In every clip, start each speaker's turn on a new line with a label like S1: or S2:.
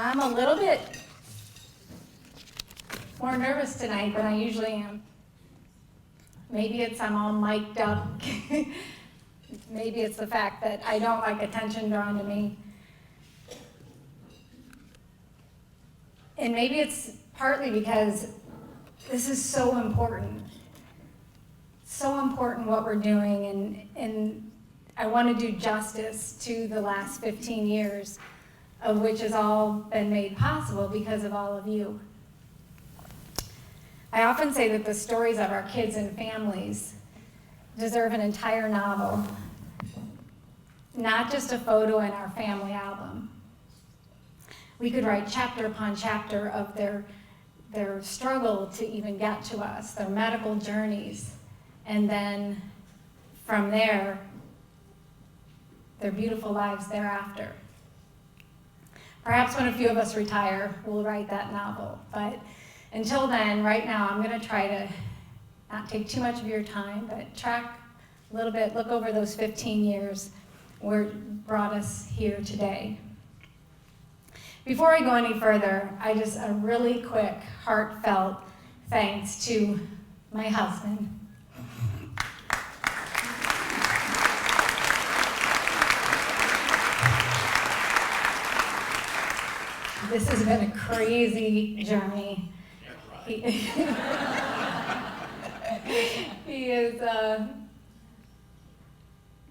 S1: I'm a little bit more nervous tonight than I usually am. Maybe it's I'm all mic'd up. Maybe it's the fact that I don't like attention drawn to me. And maybe it's partly because this is so important. So important what we're doing, and I want to do justice to the last 15 years, of which has all been made possible because of all of you. I often say that the stories of our kids and families deserve an entire novel, not just a photo in our family album. We could write chapter upon chapter of their struggle to even get to us, their medical journeys, and then from there, their beautiful lives thereafter. Perhaps when a few of us retire, we'll write that novel. But until then, right now, I'm going to try to not take too much of your time, but track a little bit, look over those 15 years where it brought us here today. Before I go any further, a really quick, heartfelt thanks to my husband. This has been a crazy journey. He is,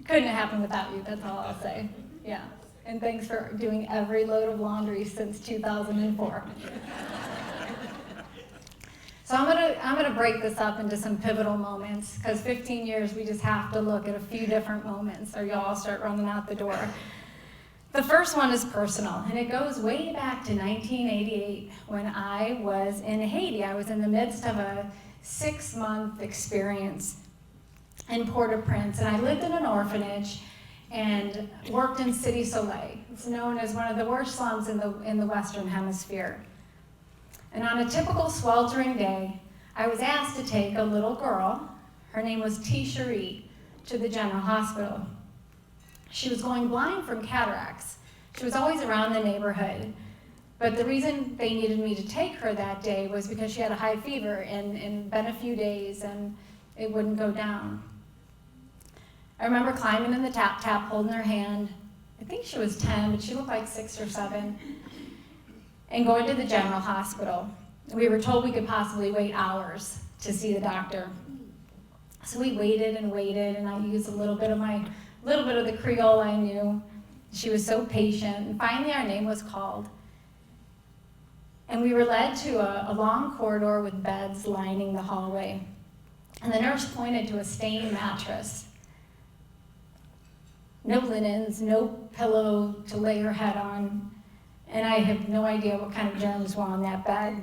S1: couldn't have happened without you, that's all I'll say. Yeah, and thanks for doing every load of laundry since 2004. So I'm gonna break this up into some pivotal moments, because 15 years, we just have to look at a few different moments, or y'all start running out the door. The first one is personal, and it goes way back to 1988 when I was in Haiti. I was in the midst of a 6-month experience in Port-au-Prince, and I lived in an orphanage and worked in Cité Soleil. It's known as one of the worst slums in the Western Hemisphere. And on a typical sweltering day, I was asked to take a little girl, her name was T. Cherie, to the general hospital. She was going blind from cataracts. She was always around the neighborhood. But the reason they needed me to take her that day was because she had a high fever and been a few days and it wouldn't go down. I remember climbing in the tap, holding her hand. I think she was 10, but she looked like 6 or 7. And going to the general hospital. We were told we could possibly wait hours to see the doctor. So we waited, and I used a little bit of the Creole I knew. She was so patient, and finally our name was called. And we were led to a long corridor with beds lining the hallway. And the nurse pointed to a stained mattress. No linens, no pillow to lay her head on. And I have no idea what kind of germs were on that bed.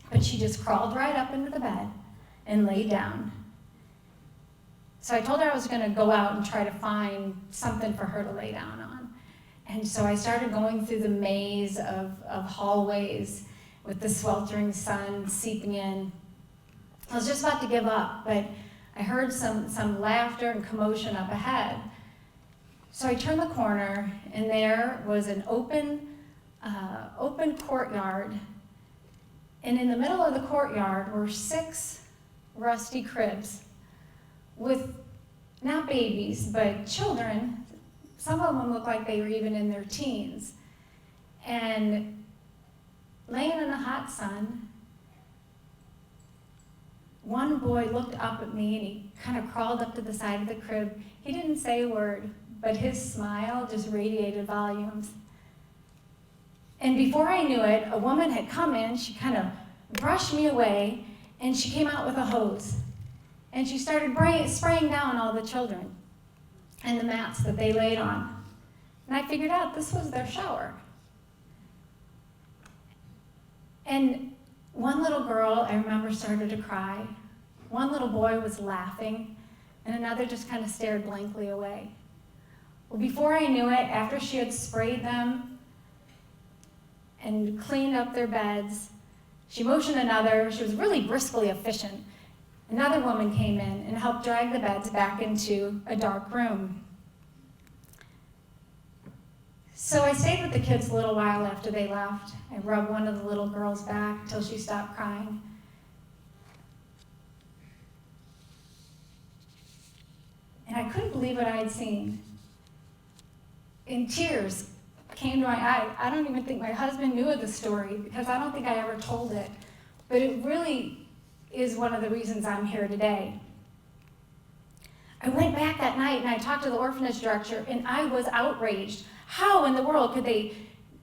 S1: But she just crawled right up into the bed and lay down. So I told her I was going to go out and try to find something for her to lay down on. And so I started going through the maze of hallways with the sweltering sun seeping in. I was just about to give up, but I heard some laughter and commotion up ahead. So I turned the corner, and there was an open courtyard. And in the middle of the courtyard were 6 rusty cribs with not babies, but children. Some of them looked like they were even in their teens. And laying in the hot sun, one boy looked up at me and he kind of crawled up to the side of the crib. He didn't say a word, but his smile just radiated volumes. And before I knew it, a woman had come in, she kind of brushed me away, and she came out with a hose. And she started spraying down all the children and the mats that they laid on. And I figured out this was their shower. And one little girl, I remember, started to cry. One little boy was laughing, and another just kind of stared blankly away. Well, before I knew it, after she had sprayed them and cleaned up their beds, she motioned another. She was really briskly efficient. Another woman came in and helped drag the beds back into a dark room. So I stayed with the kids a little while after they left. I rubbed one of the little girls' back till she stopped crying. And I couldn't believe what I had seen. And tears came to my eyes. I don't even think my husband knew of the story because I don't think I ever told it. But it really is one of the reasons I'm here today. I went back that night and I talked to the orphanage director and I was outraged. How in the world could they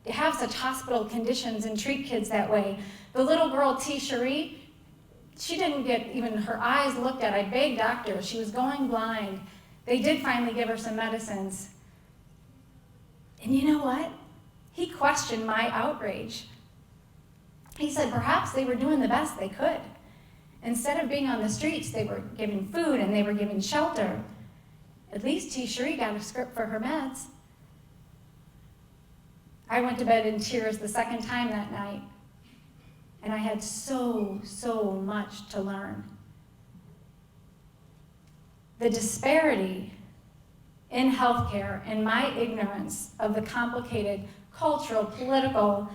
S1: have such hospital conditions and treat kids that way? The little girl, T. Cherie, she didn't get even her eyes looked at. I begged doctors. She was going blind. They did finally give her some medicines. And you know what? He questioned my outrage. He said perhaps they were doing the best they could. Instead of being on the streets, they were giving food and they were giving shelter. At least T. Cherie got a script for her meds. I went to bed in tears the second time that night, and I had so much to learn. The disparity in healthcare and my ignorance of the complicated cultural, political,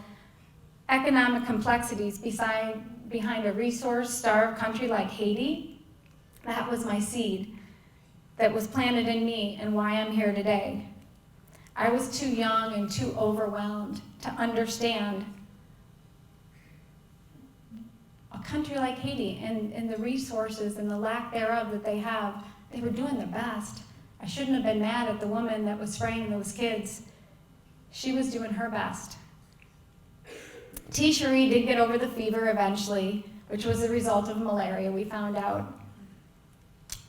S1: economic complexities behind a resource-starved country like Haiti, that was my seed that was planted in me and why I'm here today. I was too young and too overwhelmed to understand a country like Haiti and the resources and the lack thereof that they have. They were doing their best. I shouldn't have been mad at the woman that was spraying those kids. She was doing her best. T. Cherie did get over the fever eventually, which was a result of malaria, we found out.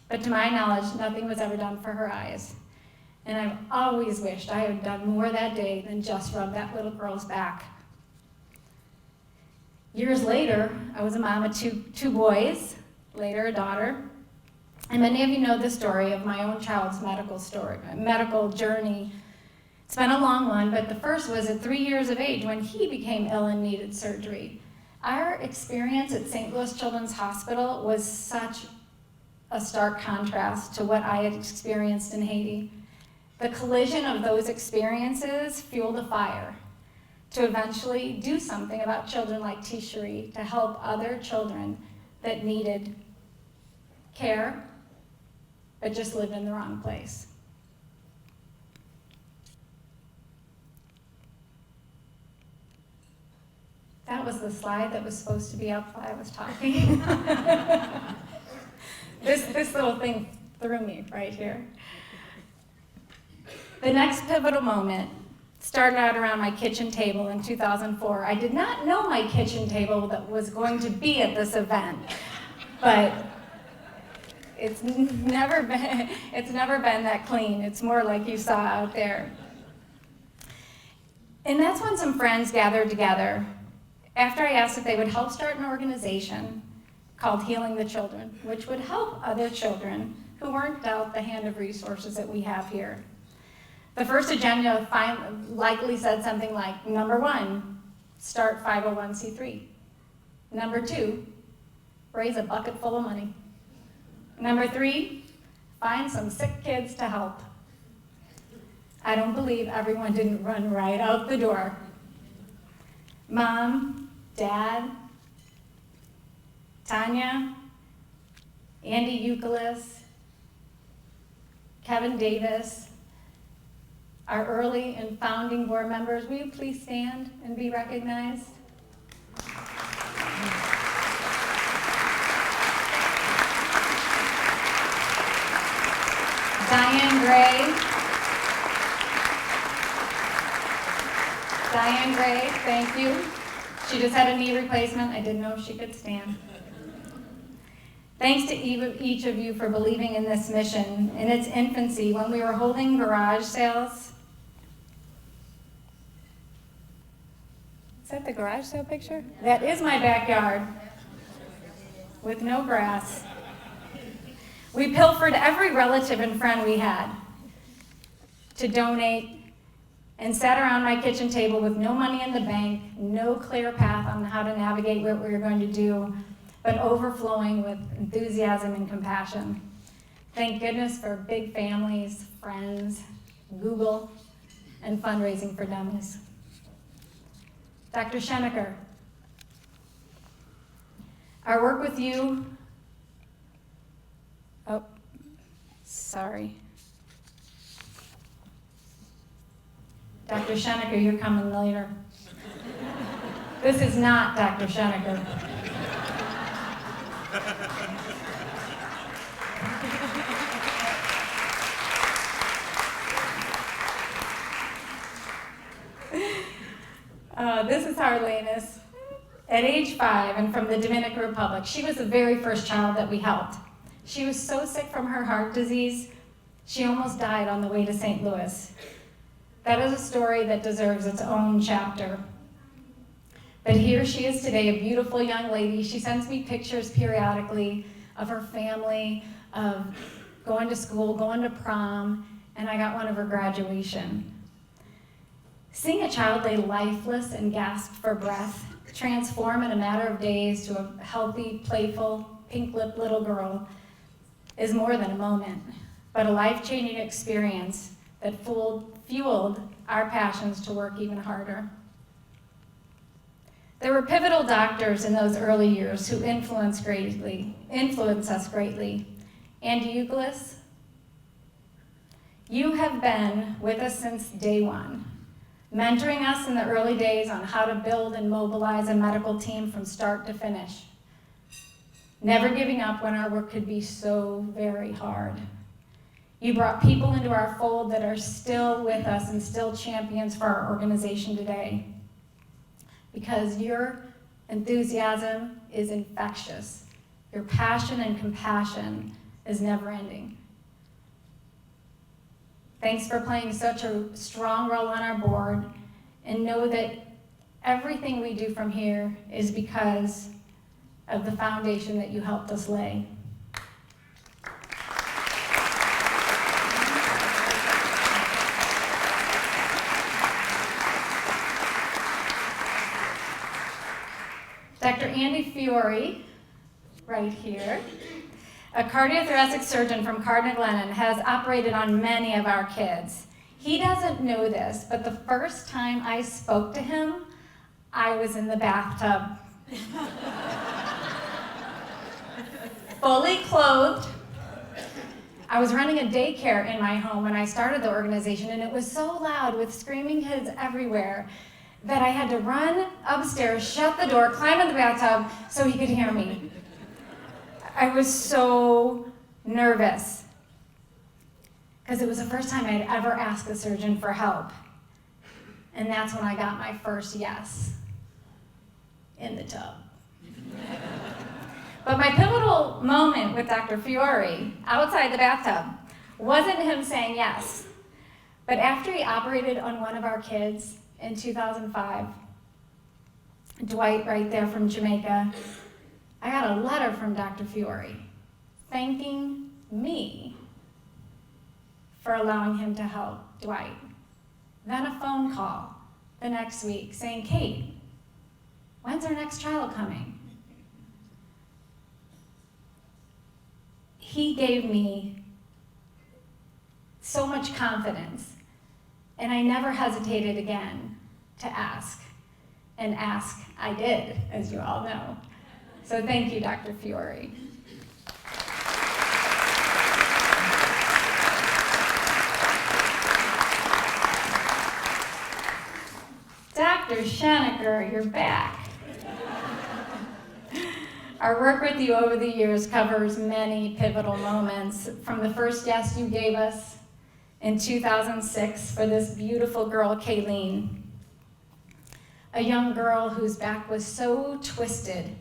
S1: But to my knowledge, nothing was ever done for her eyes. And I've always wished I had done more that day than just rub that little girl's back. Years later, I was a mom of two boys, later a daughter. And many of you know the story of my own child's medical journey. It's been a long one, but the first was at 3 years of age when he became ill and needed surgery. Our experience at St. Louis Children's Hospital was such a stark contrast to what I had experienced in Haiti. The collision of those experiences fueled a fire to eventually do something about children like T. Cherie, to help other children that needed care but just lived in the wrong place. That was the slide that was supposed to be up while I was talking. This little thing threw me right here. The next pivotal moment started out around my kitchen table in 2004. I did not know my kitchen table that was going to be at this event, but it's never been that clean. It's more like you saw out there. And that's when some friends gathered together after I asked if they would help start an organization called Healing the Children, which would help other children who weren't dealt the hand of resources that we have here. The first agenda likely said something like, number 1, start 501c3. Number 2, raise a bucket full of money. Number 3, find some sick kids to help. I don't believe everyone didn't run right out the door. Mom, Dad, Tanya, Andy Euclid, Kevin Davis, our early and founding board members, will you please stand and be recognized? Diane Gray, thank you. She just had a knee replacement. I didn't know if she could stand. Thanks to each of you for believing in this mission in its infancy when we were holding garage sales. Is that the garage sale picture? That is my backyard with no grass. We pilfered every relative and friend we had to donate and sat around my kitchen table with no money in the bank, no clear path on how to navigate what we were going to do, but overflowing with enthusiasm and compassion. Thank goodness for big families, friends, Google, and fundraising for dummies. Dr. Schenecker, our work with you, oh, sorry. Dr. Schenecker, you're coming later. This is not Dr. Schenecker. This is Harlanus. At age 5 and from the Dominican Republic, she was the very first child that we helped. She was so sick from her heart disease, she almost died on the way to St. Louis. That is a story that deserves its own chapter. But here she is today, a beautiful young lady. She sends me pictures periodically of her family, of going to school, going to prom, and I got one of her graduation. Seeing a child lay lifeless and gasp for breath, transform in a matter of days to a healthy, playful, pink-lipped little girl is more than a moment, but a life-changing experience that fueled our passions to work even harder. There were pivotal doctors in those early years who influenced us greatly. Andy Uglis, you have been with us since day one, mentoring us in the early days on how to build and mobilize a medical team from start to finish, never giving up when our work could be so very hard. You brought people into our fold that are still with us and still champions for our organization today, because your enthusiasm is infectious. Your passion and compassion is never ending. Thanks for playing such a strong role on our board, and know that everything we do from here is because of the foundation that you helped us lay. Dr. Andy Fiore, right here, a cardiothoracic surgeon from Cardinal Glennon, has operated on many of our kids. He doesn't know this, but the first time I spoke to him, I was in the bathtub. Fully clothed. I was running a daycare in my home when I started the organization, and it was so loud with screaming kids everywhere that I had to run upstairs, shut the door, climb in the bathtub so he could hear me. I was so nervous because it was the first time I'd ever asked a surgeon for help. And that's when I got my first yes in the tub. But my pivotal moment with Dr. Fiore outside the bathtub wasn't him saying yes, but after he operated on one of our kids in 2005, Dwight right there from Jamaica, I got a letter from Dr. Fiore thanking me for allowing him to help Dwight. Then a phone call the next week saying, Kate, when's our next child coming? He gave me so much confidence, and I never hesitated again to ask. And ask I did, as you all know. So thank you, Dr. Fiore. Dr. Schenecker, you're back. Our work with you over the years covers many pivotal moments, from the first yes you gave us in 2006 for this beautiful girl, Kayleen, a young girl whose back was so twisted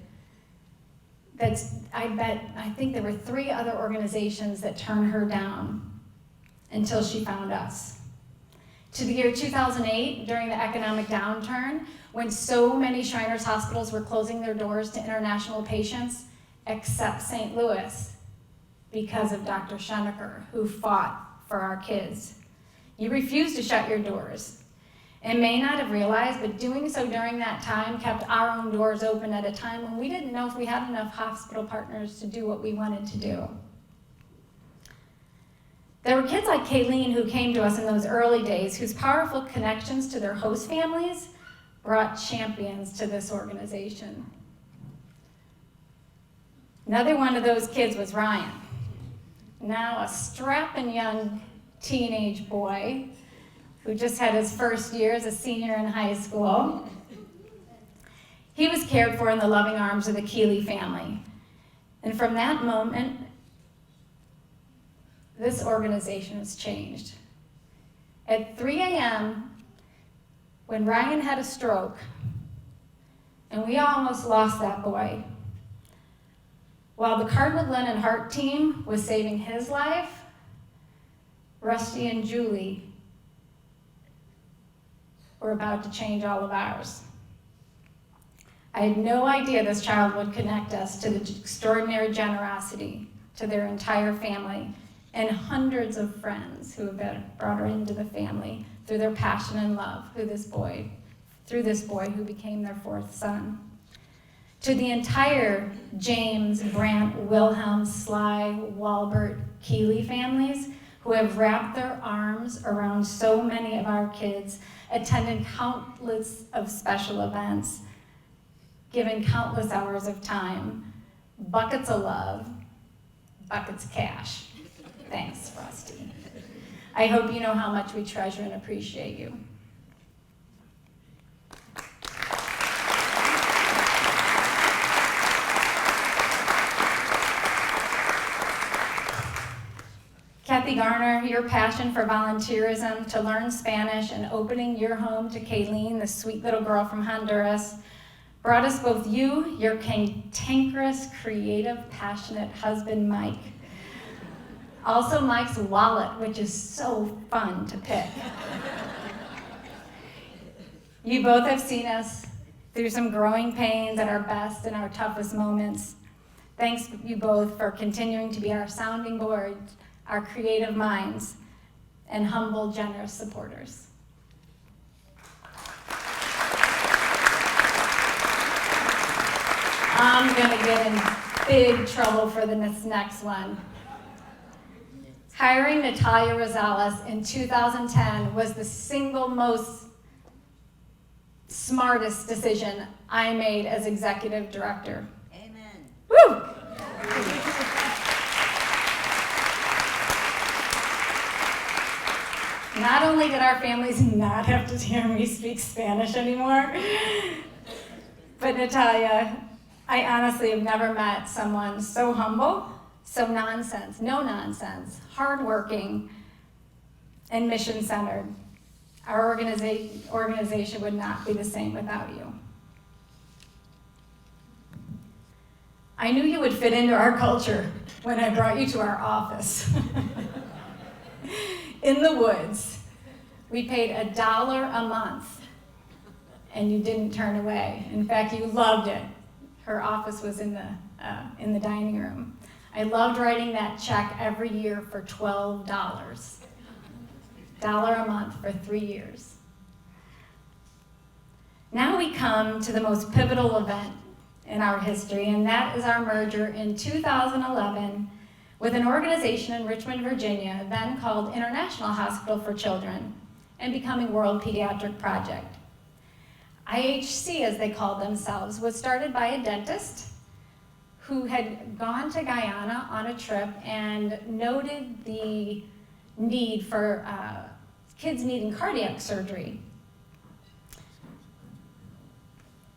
S1: that I think there were 3 other organizations that turned her down until she found us. To the year 2008, during the economic downturn, when so many Shriners hospitals were closing their doors to international patients, except St. Louis, because of Dr. Schenecker, who fought for our kids. You refused to shut your doors. And may not have realized, but doing so during that time kept our own doors open at a time when we didn't know if we had enough hospital partners to do what we wanted to do. There were kids like Kayleen who came to us in those early days whose powerful connections to their host families brought champions to this organization. Another one of those kids was Ryan, now a strapping young teenage boy who just had his first year as a senior in high school. He was cared for in the loving arms of the Keeley family. And from that moment, this organization has changed. At 3 a.m., when Ryan had a stroke, and we almost lost that boy, while the Cardinal Glen and Heart team was saving his life, Rusty and Julie were about to change all of ours. I had no idea this child would connect us to the extraordinary generosity to their entire family and hundreds of friends who have brought her into the family through their passion and love through this boy who became their fourth son. To the entire James, Brant, Wilhelm, Sly, Walbert, Keeley families who have wrapped their arms around so many of our kids, attended countless of special events, given countless hours of time, buckets of love, buckets of cash. Thanks, Rusty. I hope you know how much we treasure and appreciate you. Kathy Garner, your passion for volunteerism, to learn Spanish, and opening your home to Kayleen, the sweet little girl from Honduras, brought us both you, your cantankerous, creative, passionate husband, Mike. Also Mike's wallet, which is so fun to pick. You both have seen us through some growing pains at our best and our toughest moments. Thanks you both for continuing to be our sounding board, our creative minds, and humble, generous supporters. I'm gonna get in big trouble for this next one. Hiring Natalia Rosales in 2010 was the single most smartest decision I made as executive director.
S2: Amen.
S1: Woo! Not only did our families not have to hear me speak Spanish anymore, but Natalia, I honestly have never met someone so humble, so no nonsense, hardworking, and mission-centered. Our organization would not be the same without you. I knew you would fit into our culture when I brought you to our office. In the woods, we paid $1 a month, and you didn't turn away. In fact, you loved it. Her office was in the dining room. I loved writing that check every year for $12. $1 a month for 3 years. Now we come to the most pivotal event in our history, and that is our merger in 2011 with an organization in Richmond, Virginia, then called International Hospital for Children, and becoming World Pediatric Project. IHC, as they called themselves, was started by a dentist who had gone to Guyana on a trip and noted the need for kids needing cardiac surgery.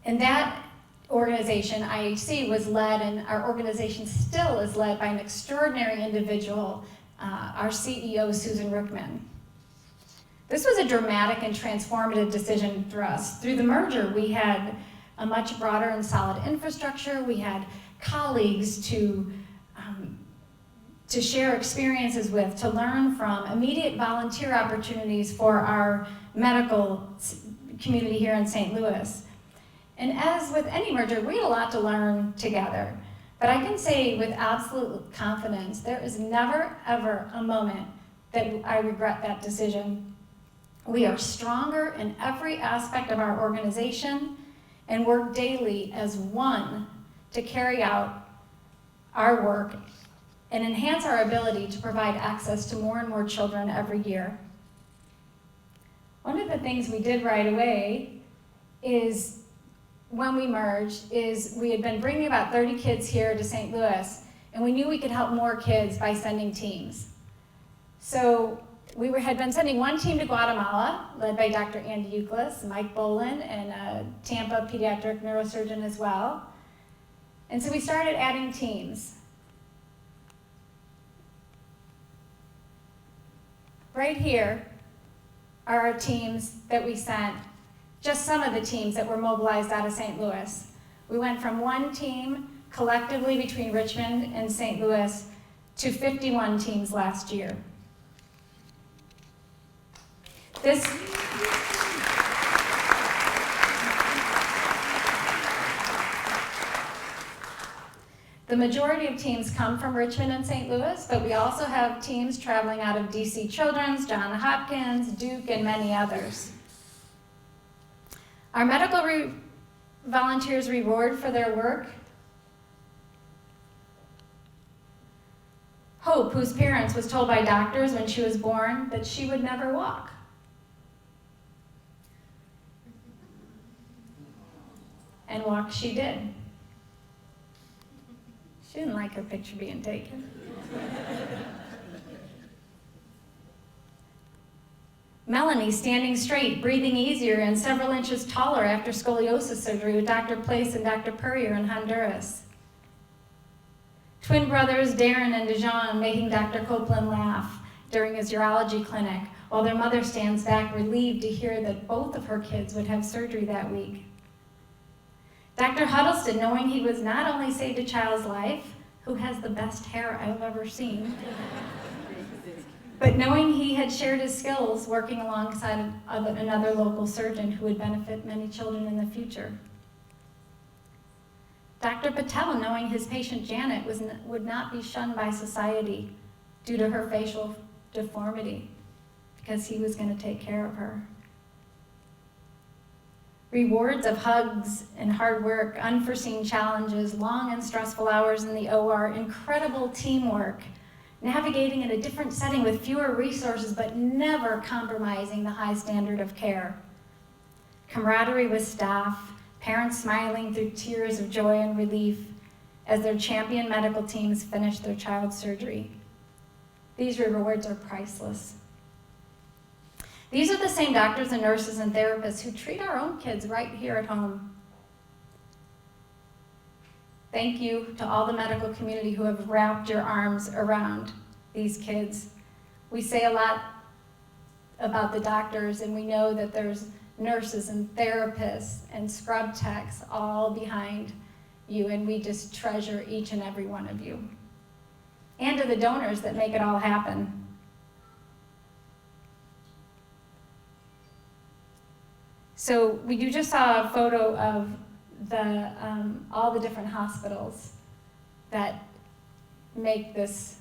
S1: And that organization, IHC, was led, and our organization still is led by an extraordinary individual, our CEO, Susan Rickman. This was a dramatic and transformative decision for us. Through the merger, we had a much broader and solid infrastructure. We had colleagues to share experiences with, to learn from, immediate volunteer opportunities for our medical community here in St. Louis. And as with any merger, we had a lot to learn together. But I can say with absolute confidence, there is never, ever a moment that I regret that decision. We are stronger in every aspect of our organization and work daily as one to carry out our work and enhance our ability to provide access to more and more children every year. One of the things we did right away is, when we merged, is we had been bringing about 30 kids here to St. Louis, and we knew we could help more kids by sending teams. So we had been sending one team to Guatemala, led by Dr. Andy Euclid, Mike Bolin, and a Tampa pediatric neurosurgeon as well. And so we started adding teams. Right here are our teams that we sent, just some of the teams that were mobilized out of St. Louis. We went from one team collectively between Richmond and St. Louis to 51 teams last year. The majority of teams come from Richmond and St. Louis, but we also have teams traveling out of DC Children's, Johns Hopkins, Duke, and many others. Our medical volunteers' reward for their work: Hope, whose parents was told by doctors when she was born that she would never walk. And walk she did. She didn't like her picture being taken. Melanie, standing straight, breathing easier, and several inches taller after scoliosis surgery with Dr. Place and Dr. Purrier in Honduras. Twin brothers Darren and Dijon making Dr. Copeland laugh during his urology clinic, while their mother stands back relieved to hear that both of her kids would have surgery that week. Dr. Huddleston, knowing he was not only saved a child's life, who has the best hair I've ever seen, but knowing he had shared his skills working alongside of another local surgeon who would benefit many children in the future. Dr. Patel, knowing his patient Janet would not be shunned by society due to her facial deformity, because he was going to take care of her. Rewards of hugs and hard work, unforeseen challenges, long and stressful hours in the OR, incredible teamwork, navigating in a different setting with fewer resources but never compromising the high standard of care. Camaraderie with staff, parents smiling through tears of joy and relief as their champion medical teams finish their child's surgery. These rewards are priceless. These are the same doctors and nurses and therapists who treat our own kids right here at home. Thank you to all the medical community who have wrapped your arms around these kids. We say a lot about the doctors, and we know that there's nurses and therapists and scrub techs all behind you, and we just treasure each and every one of you. And to the donors that make it all happen. So you just saw a photo of all the different hospitals that make this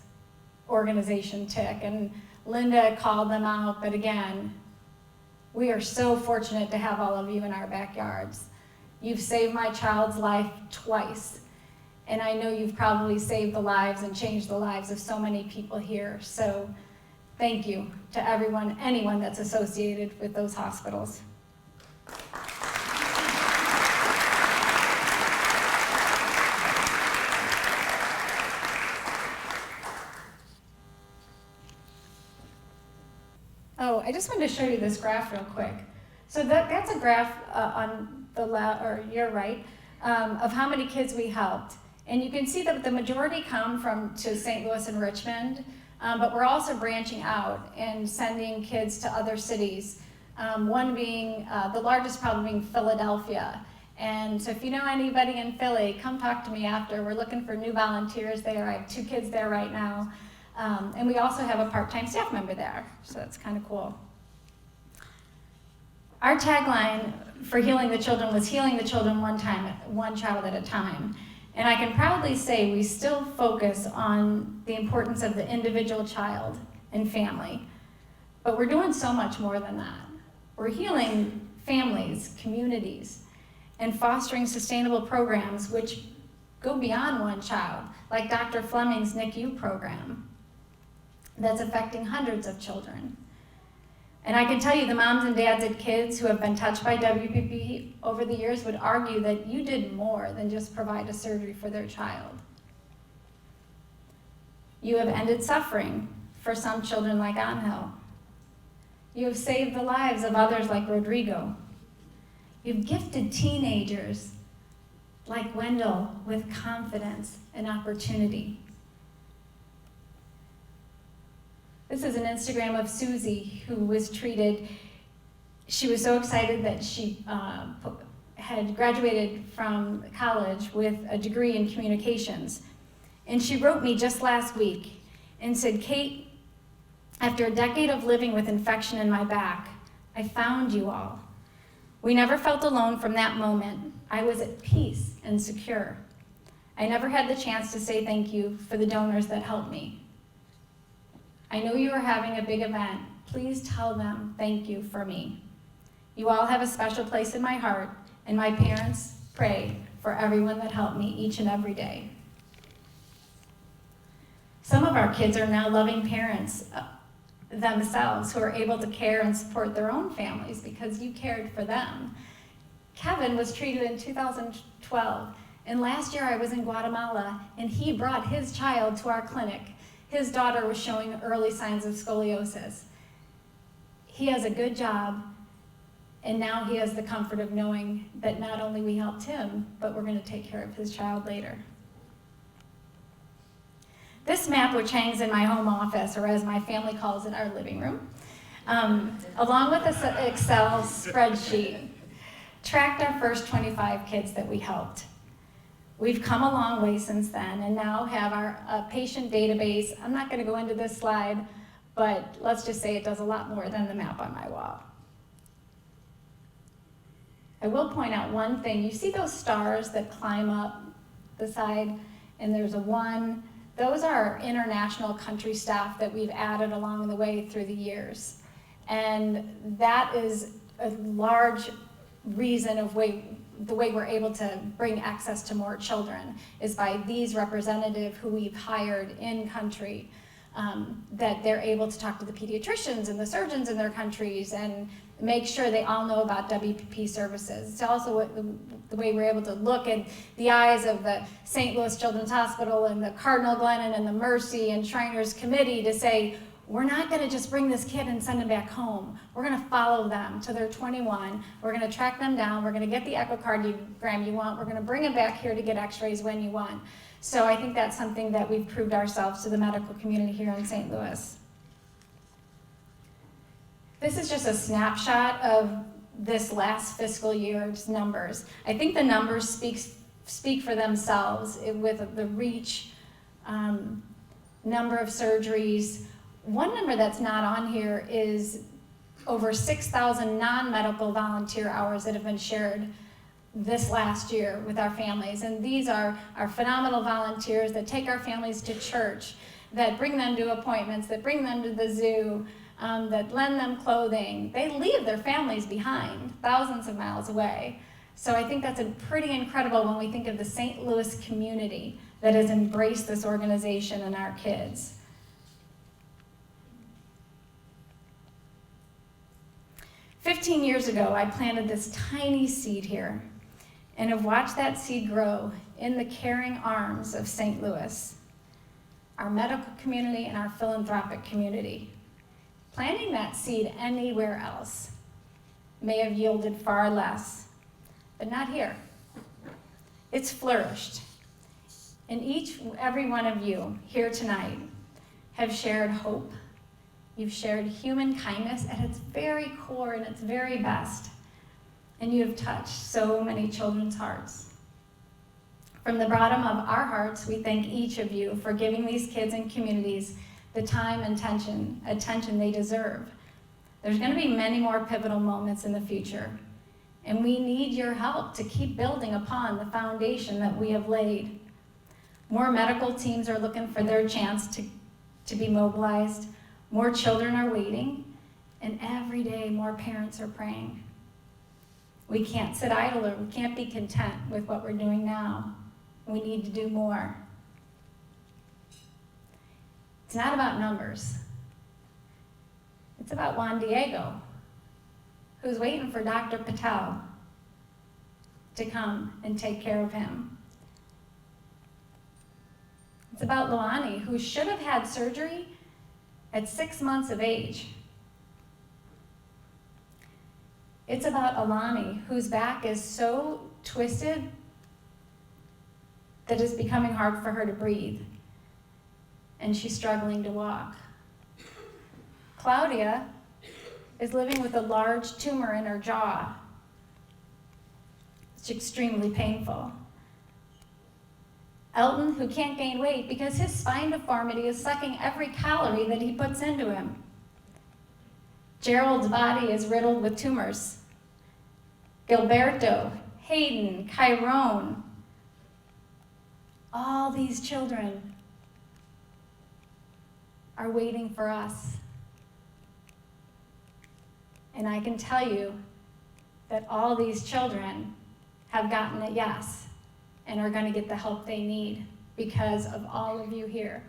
S1: organization tick, and Linda called them out, but again, we are so fortunate to have all of you in our backyards. You've saved my child's life twice, and I know you've probably saved the lives and changed the lives of so many people here, so thank you to anyone that's associated with those hospitals. Oh, I just wanted to show you this graph real quick. So that's a graph on the left, or your right, of how many kids we helped. And you can see that the majority come to St. Louis and Richmond, but we're also branching out and sending kids to other cities. One being, the largest probably being Philadelphia. And so if you know anybody in Philly, come talk to me after. We're looking for new volunteers there. I have 2 kids there right now. And we also have a part-time staff member there, so that's kind of cool. Our tagline for Healing the Children was healing the children one child at a time. And I can proudly say we still focus on the importance of the individual child and family. But we're doing so much more than that. We're healing families, communities, and fostering sustainable programs which go beyond one child, like Dr. Fleming's NICU program that's affecting hundreds of children. And I can tell you, the moms and dads of kids who have been touched by WPP over the years would argue that you did more than just provide a surgery for their child. You have ended suffering for some children like Angel. You have saved the lives of others like Rodrigo. You've gifted teenagers like Wendell with confidence and opportunity. This is an Instagram of Susie, who was treated. She was so excited that she had graduated from college with a degree in communications. And she wrote me just last week and said, "Kate, after a decade of living with infection in my back, I found you all. We never felt alone from that moment. I was at peace and secure. I never had the chance to say thank you for the donors that helped me. I know you are having a big event. Please tell them thank you for me. You all have a special place in my heart, and my parents pray for everyone that helped me each and every day." Some of our kids are now loving parents themselves, who are able to care and support their own families because you cared for them. Kevin was treated in 2012, and last year I was in Guatemala, and he brought his child to our clinic. His daughter was showing early signs of scoliosis. He has a good job, and now he has the comfort of knowing that not only we helped him, but we're going to take care of his child later. This map, which hangs in my home office, or as my family calls it, our living room, along with this Excel spreadsheet, tracked our first 25 kids that we helped. We've come a long way since then, and now have our patient database. I'm not going to go into this slide, but let's just say it does a lot more than the map on my wall. I will point out one thing. You see those stars that climb up the side, and there's a 1. Those are our international country staff that we've added along the way through the years. And that is a large reason of the way we're able to bring access to more children, is by these representatives who we've hired in country, that they're able to talk to the pediatricians and the surgeons in their countries and make sure they all know about WPP services. It's also the way we're able to look in the eyes of the St. Louis Children's Hospital and the Cardinal Glennon and the Mercy and Shriners Committee to say, we're not going to just bring this kid and send him back home. We're going to follow them till they're 21. We're going to track them down. We're going to get the echocardiogram you want. We're going to bring them back here to get x-rays when you want. So I think that's something that we've proved ourselves to the medical community here in St. Louis. This is just a snapshot of this last fiscal year's numbers. I think the numbers speak for themselves with the reach, number of surgeries. One number that's not on here is over 6,000 non-medical volunteer hours that have been shared this last year with our families. And these are our phenomenal volunteers that take our families to church, that bring them to appointments, that bring them to the zoo, that lend them clothing. They leave their families behind, thousands of miles away. So I think that's pretty incredible when we think of the St. Louis community that has embraced this organization and our kids. "15 years ago, I planted this tiny seed here and have watched that seed grow in the caring arms of St. Louis, our medical community and our philanthropic community. Planting that seed anywhere else may have yielded far less, but not here. It's flourished. And every one of you here tonight have shared hope. You've shared human kindness at its very core and its very best. And you have touched so many children's hearts. From the bottom of our hearts, we thank each of you for giving these kids and communities the time and attention they deserve. There's going to be many more pivotal moments in the future, and we need your help to keep building upon the foundation that we have laid. More medical teams are looking for their chance to be mobilized. More children are waiting, and every day more parents are praying. We can't sit idle, or we can't be content with what we're doing now. We need to do more. It's not about numbers. It's about Juan Diego, who's waiting for Dr. Patel to come and take care of him. It's about Loani, who should have had surgery at 6 months of age. It's about Alani, whose back is so twisted that it's becoming hard for her to breathe, and she's struggling to walk. Claudia is living with a large tumor in her jaw. It's extremely painful. Elton, who can't gain weight because his spine deformity is sucking every calorie that he puts into him. Gerald's body is riddled with tumors. Gilberto, Hayden, Chiron, all these children are waiting for us. And I can tell you that all these children have gotten a yes and are going to get the help they need because of all of you here.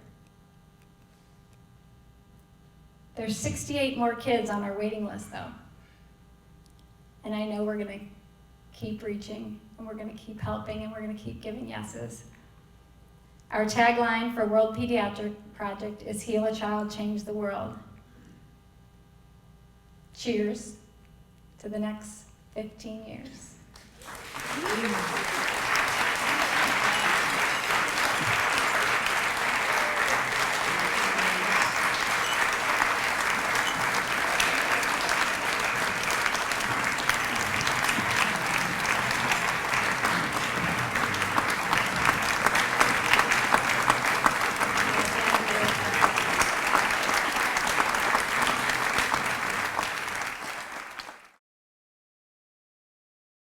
S1: There's 68 more kids on our waiting list, though. And I know we're going to keep reaching, and we're going to keep helping, and we're going to keep giving yeses. Our tagline for World Pediatric Project is Heal a Child, Change the World. Cheers to the next 15 years.